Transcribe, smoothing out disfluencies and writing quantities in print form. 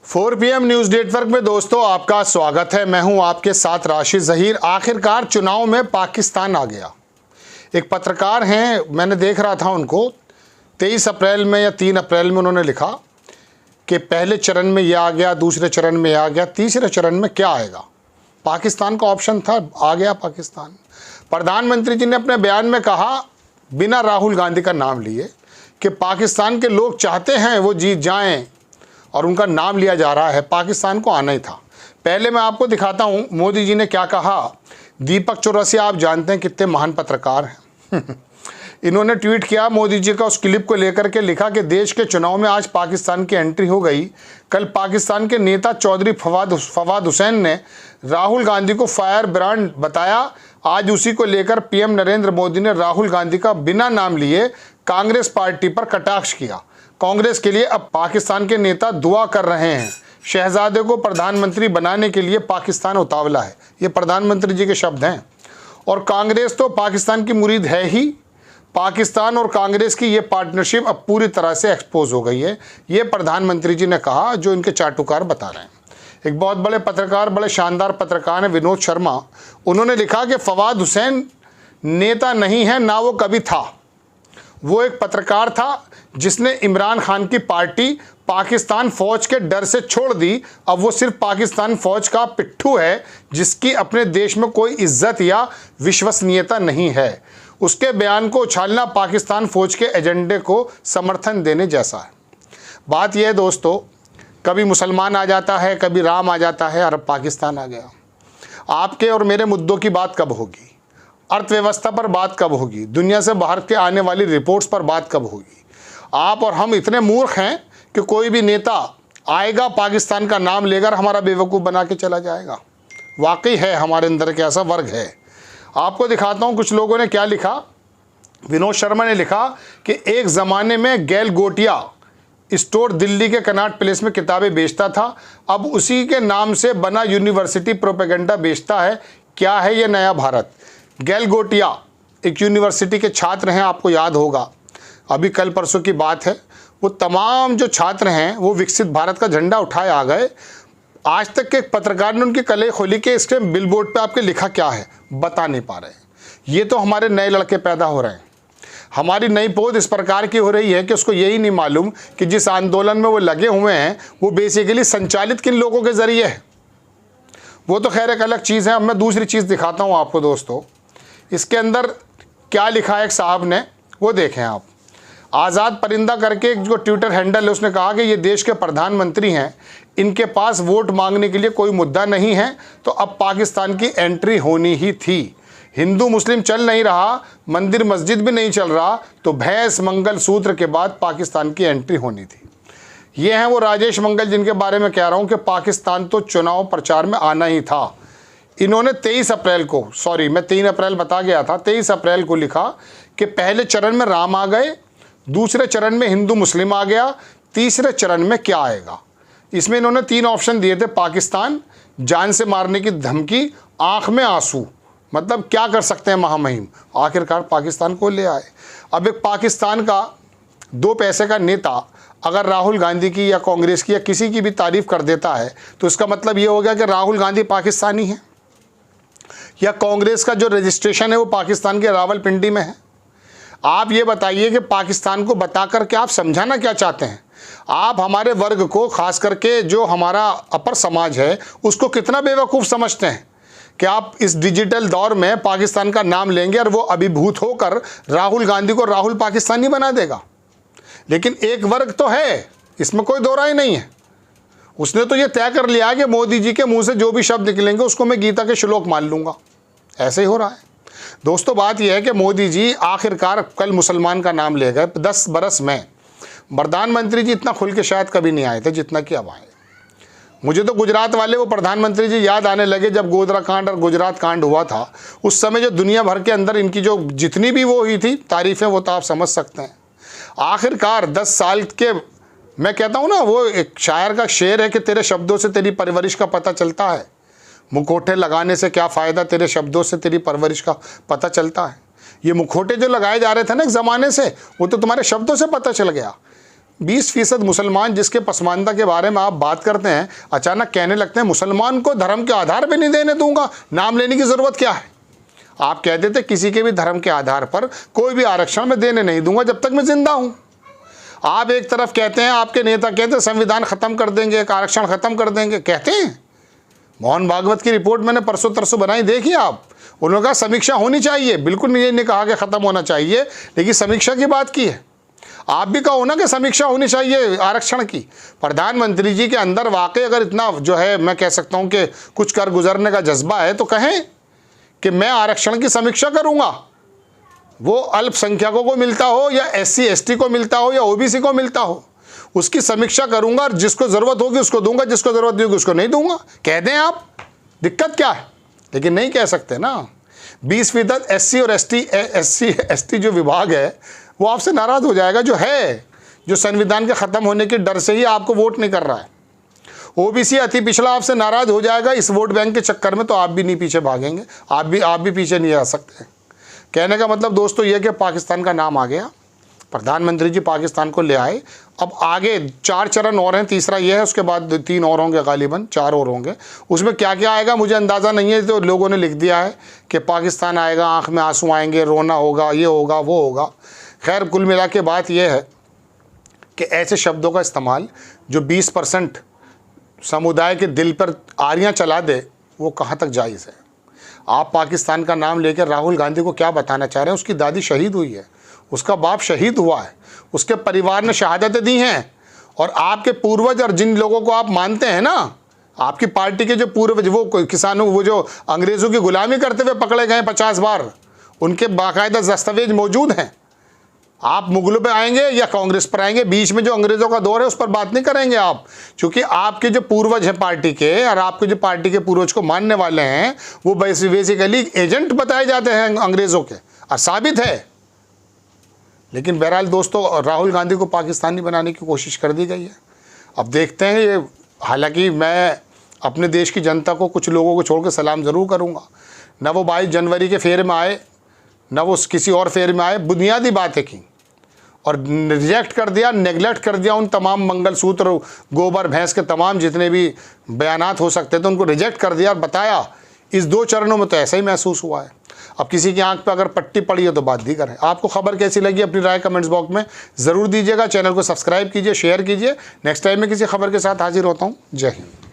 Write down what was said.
4 PM news network में दोस्तों आपका स्वागत है। मैं हूं आपके साथ राशिद ज़हीर। आखिरकार चुनाव में पाकिस्तान आ गया। एक पत्रकार हैं, मैंने देख रहा था उनको 23 अप्रैल में या 3 अप्रैल में उन्होंने लिखा कि पहले चरण में यह आ गया, दूसरे चरण में यह आ गया, तीसरे चरण में क्या आएगा। पाकिस्तान का ऑप्शन था, आ गया पाकिस्तान। प्रधानमंत्री जी ने अपने बयान में कहा, बिना राहुल गांधी का नाम लिए, कि पाकिस्तान के लोग चाहते हैं वो जीत जाएं और उनका नाम लिया जा रहा है। पाकिस्तान को आना ही था। पहले मैं आपको दिखाता हूं मोदी जी ने क्या कहा। दीपक चौरसिया आप जानते हैं कितने महान पत्रकार हैं। इन्होंने ट्वीट किया मोदी जी का उस क्लिप को लेकर के, लिखा कि देश के चुनाव में आज पाकिस्तान की एंट्री हो गई। कल पाकिस्तान के नेता चौधरी फवाद हुसैन ने राहुल गांधी को फायर ब्रांड बताया। आज उसी को लेकर पीएम नरेंद्र मोदी ने राहुल गांधी का बिना नाम लिए कांग्रेस पार्टी पर कटाक्ष किया। कांग्रेस के लिए अब पाकिस्तान के नेता दुआ कर रहे हैं। शहजादे को प्रधानमंत्री बनाने के लिए पाकिस्तान उतावला है। ये प्रधानमंत्री जी के शब्द हैं। और कांग्रेस तो पाकिस्तान की मुरीद है ही। पाकिस्तान और कांग्रेस की ये पार्टनरशिप अब पूरी तरह से एक्सपोज हो गई है। ये प्रधानमंत्री जी ने कहा, जो इनके चाटुकार बता रहे हैं। एक बहुत बड़े पत्रकार, बड़े शानदार पत्रकार हैं विनोद शर्मा। उन्होंने लिखा कि फवाद हुसैन नेता नहीं है, ना वो कभी था। वो एक पत्रकार था जिसने इमरान खान की पार्टी पाकिस्तान फौज के डर से छोड़ दी। अब वो सिर्फ पाकिस्तान फौज का पिट्ठू है, जिसकी अपने देश में कोई इज्जत या विश्वसनीयता नहीं है। उसके बयान को उछालना पाकिस्तान फौज के एजेंडे को समर्थन देने जैसा है। बात यह है दोस्तों, कभी मुसलमान आ जाता है, कभी राम आ जाता है, और अब पाकिस्तान आ गया। आपके और मेरे मुद्दों की बात कब होगी? अर्थव्यवस्था पर बात कब होगी? दुनिया से बाहर के आने वाली रिपोर्ट्स पर बात कब होगी? आप और हम इतने मूर्ख हैं कि कोई भी नेता आएगा, पाकिस्तान का नाम लेकर हमारा बेवकूफ़ बना के चला जाएगा। वाकई है, हमारे अंदर के ऐसा वर्ग है। आपको दिखाता हूँ कुछ लोगों ने क्या लिखा। विनोद शर्मा ने लिखा कि एक ज़माने में गैल गोटिया स्टोर दिल्ली के कनॉट प्लेस में किताबें बेचता था, अब उसी के नाम से बना यूनिवर्सिटी प्रोपेगेंडा बेचता है। क्या है ये नया भारत? गैल गोटिया एक यूनिवर्सिटी के छात्र हैं, आपको याद होगा, अभी कल परसों की बात है। वो तमाम जो छात्र हैं वो विकसित भारत का झंडा उठाए आ गए। आज तक के एक पत्रकार ने उनकी कलें खोली कि इसके बिलबोर्ड पे आपके लिखा क्या है, बता नहीं पा रहे। ये तो हमारे नए लड़के पैदा हो रहे हैं। हमारी नई पौध इस प्रकार की हो रही है कि उसको यही नहीं मालूम कि जिस आंदोलन में वो लगे हुए हैं वो बेसिकली संचालित किन लोगों के ज़रिए है। वो तो खैर एक अलग चीज़ है। अब मैं दूसरी चीज़ दिखाता हूँ आपको दोस्तों। इसके अंदर क्या लिखा है एक साहब ने, वो देखें आप। आज़ाद परिंदा करके जो ट्विटर हैंडल है, उसने कहा कि ये देश के प्रधानमंत्री हैं, इनके पास वोट मांगने के लिए कोई मुद्दा नहीं है, तो अब पाकिस्तान की एंट्री होनी ही थी। हिंदू मुस्लिम चल नहीं रहा, मंदिर मस्जिद भी नहीं चल रहा, तो भैंस मंगल सूत्र के बाद पाकिस्तान की एंट्री होनी थी। ये हैं वो राजेश मंगल जिनके बारे में कह रहा हूँ कि पाकिस्तान तो चुनाव प्रचार में आना ही था। इन्होंने 23 अप्रैल को, सॉरी मैं 3 अप्रैल बता गया था, 23 अप्रैल को लिखा कि पहले चरण में राम आ गए, दूसरे चरण में हिंदू मुस्लिम आ गया, तीसरे चरण में क्या आएगा। इसमें इन्होंने 3 ऑप्शन दिए थे। पाकिस्तान, जान से मारने की धमकी, आंख में आंसू। मतलब क्या कर सकते हैं महामहिम। आखिरकार पाकिस्तान को ले आए। अब एक पाकिस्तान का 2 पैसे का नेता अगर राहुल गांधी की या कांग्रेस की या किसी की भी तारीफ कर देता है, तो इसका मतलब ये हो गया कि राहुल गांधी पाकिस्तानी है, या कांग्रेस का जो रजिस्ट्रेशन है वो पाकिस्तान के रावलपिंडी में है। आप ये बताइए कि पाकिस्तान को बताकर के आप समझाना क्या चाहते हैं? आप हमारे वर्ग को, खास करके जो हमारा अपर समाज है, उसको कितना बेवकूफ़ समझते हैं कि आप इस डिजिटल दौर में पाकिस्तान का नाम लेंगे और वो अभिभूत होकर राहुल गांधी को राहुल पाकिस्तानी बना देगा। लेकिन एक वर्ग तो है, इसमें कोई दो राय नहीं है। उसने तो ये तय कर लिया कि मोदी जी के मुंह से जो भी शब्द निकलेंगे उसको मैं गीता के श्लोक मान लूँगा। ऐसे ही हो रहा है दोस्तों। बात यह है कि मोदी जी आखिरकार कल मुसलमान का नाम ले गए। 10 बरस में प्रधानमंत्री जी इतना खुल के शायद कभी नहीं आए थे जितना कि अब आए। मुझे तो गुजरात वाले वो प्रधानमंत्री जी याद आने लगे जब गोधरा कांड और गुजरात कांड हुआ था। उस समय जो दुनिया भर के अंदर इनकी जो जितनी भी वो हुई थी तारीफ़ें, वो तो आप समझ सकते हैं। आखिरकार 10 साल के, मैं कहता हूँ ना, वो एक शायर का शेर है कि तेरे शब्दों से तेरी परवरिश का पता चलता है। मुखौटे लगाने से क्या फ़ायदा, तेरे शब्दों से तेरी परवरिश का पता चलता है। ये मुखौटे जो लगाए जा रहे थे ना एक ज़माने से, वो तो तुम्हारे शब्दों से पता चल गया। 20% मुसलमान जिसके पसमानदा के बारे में आप बात करते हैं, अचानक कहने लगते हैं मुसलमान को धर्म के आधार पर नहीं देने दूंगा। नाम लेने की ज़रूरत क्या है? आप कहते थे किसी के भी धर्म के आधार पर कोई भी आरक्षण मैं देने नहीं दूंगा जब तक मैं जिंदा हूं। आप एक तरफ कहते हैं, आपके नेता कहते हैं संविधान खत्म कर देंगे, एक आरक्षण खत्म कर देंगे, कहते हैं। मोहन भागवत की रिपोर्ट मैंने परसों तरसों बनाई, देखिए आप। उन्होंने कहा समीक्षा होनी चाहिए, बिल्कुल ये नहीं कहा कि खत्म होना चाहिए, लेकिन समीक्षा की बात की है। आप भी कहो ना कि समीक्षा होनी चाहिए आरक्षण की। प्रधानमंत्री जी के अंदर वाकई अगर इतना जो है, मैं कह सकता हूं कि कुछ कर गुजरने का जज्बा है, तो कहें कि मैं आरक्षण की समीक्षा करूंगा। वो अल्पसंख्यकों को मिलता हो या SC ST को मिलता हो या OBC को मिलता हो, उसकी समीक्षा करूंगा और जिसको ज़रूरत होगी उसको दूंगा, जिसको ज़रूरत नहीं होगी उसको नहीं दूंगा। कह दें आप, दिक्कत क्या है? लेकिन नहीं कह सकते ना। 20% SC और SC ST जो विभाग है वो आपसे नाराज़ हो जाएगा, जो संविधान के ख़त्म होने के डर से ही आपको वोट नहीं कर रहा है। OBC अति पिछड़ा आपसे नाराज़ हो जाएगा इस वोट बैंक के चक्कर में, तो आप भी नहीं पीछे भागेंगे, आप भी पीछे नहीं आ सकते। कहने का मतलब दोस्तों ये कि पाकिस्तान का नाम आ गया, प्रधानमंत्री जी पाकिस्तान को ले आए। अब आगे 4 चरण और हैं, तीसरा ये है, उसके बाद 3 और होंगे, गालिबन 4 और होंगे। उसमें क्या क्या आएगा मुझे अंदाज़ा नहीं है, तो लोगों ने लिख दिया है कि पाकिस्तान आएगा, आँख में आंसू आएंगे, रोना होगा, ये होगा वो होगा। खैर कुल मिला के बात यह है कि ऐसे शब्दों का इस्तेमाल जो 20% समुदाय के दिल पर आरियां चला दे, वो कहाँ तक जायज़ है? आप पाकिस्तान का नाम लेकर राहुल गांधी को क्या बताना चाह रहे हैं? उसकी दादी शहीद हुई है, उसका बाप शहीद हुआ है, उसके परिवार ने शहादतें दी हैं, और आपके पूर्वज और जिन लोगों को आप मानते हैं ना, आपकी पार्टी के जो पूर्वज, वो किसानों, वो जो अंग्रेज़ों की गुलामी करते हुए पकड़े गए 50 बार, उनके बाकायदा दस्तावेज मौजूद हैं। आप मुगलों पे आएंगे या कांग्रेस पर आएंगे, बीच में जो अंग्रेज़ों का दौर है उस पर बात नहीं करेंगे आप, क्योंकि आपके जो पूर्वज हैं पार्टी के, और आपके जो पार्टी के पूर्वज को मानने वाले हैं, वो बेसिकली एजेंट बताए जाते हैं अंग्रेज़ों के, और साबित है। लेकिन बहरहाल दोस्तों, राहुल गांधी को पाकिस्तानी बनाने की कोशिश कर दी गई है। अब देखते हैं ये। हालांकि मैं अपने देश की जनता को, कुछ लोगों को छोड़ कर सलाम ज़रूर करूँगा। न वो 22 जनवरी के फेरे में आए, न वो किसी और फेर में आए, बुनियादी बातें की और रिजेक्ट कर दिया, नेगलेक्ट कर दिया उन तमाम मंगलसूत्र, गोबर भैंस के तमाम जितने भी बयानात हो सकते थे, उनको रिजेक्ट कर दिया और बताया इस 2 चरणों में तो ऐसा ही महसूस हुआ है। अब किसी की आंख पे अगर पट्टी पड़ी है तो बात दीगर है। आपको खबर कैसी लगी अपनी राय कमेंट्स बॉक्स में ज़रूर दीजिएगा। चैनल को सब्सक्राइब कीजिए, शेयर कीजिए। नेक्स्ट टाइम मैं किसी खबर के साथ हाजिर होता हूँ। जय हिंद।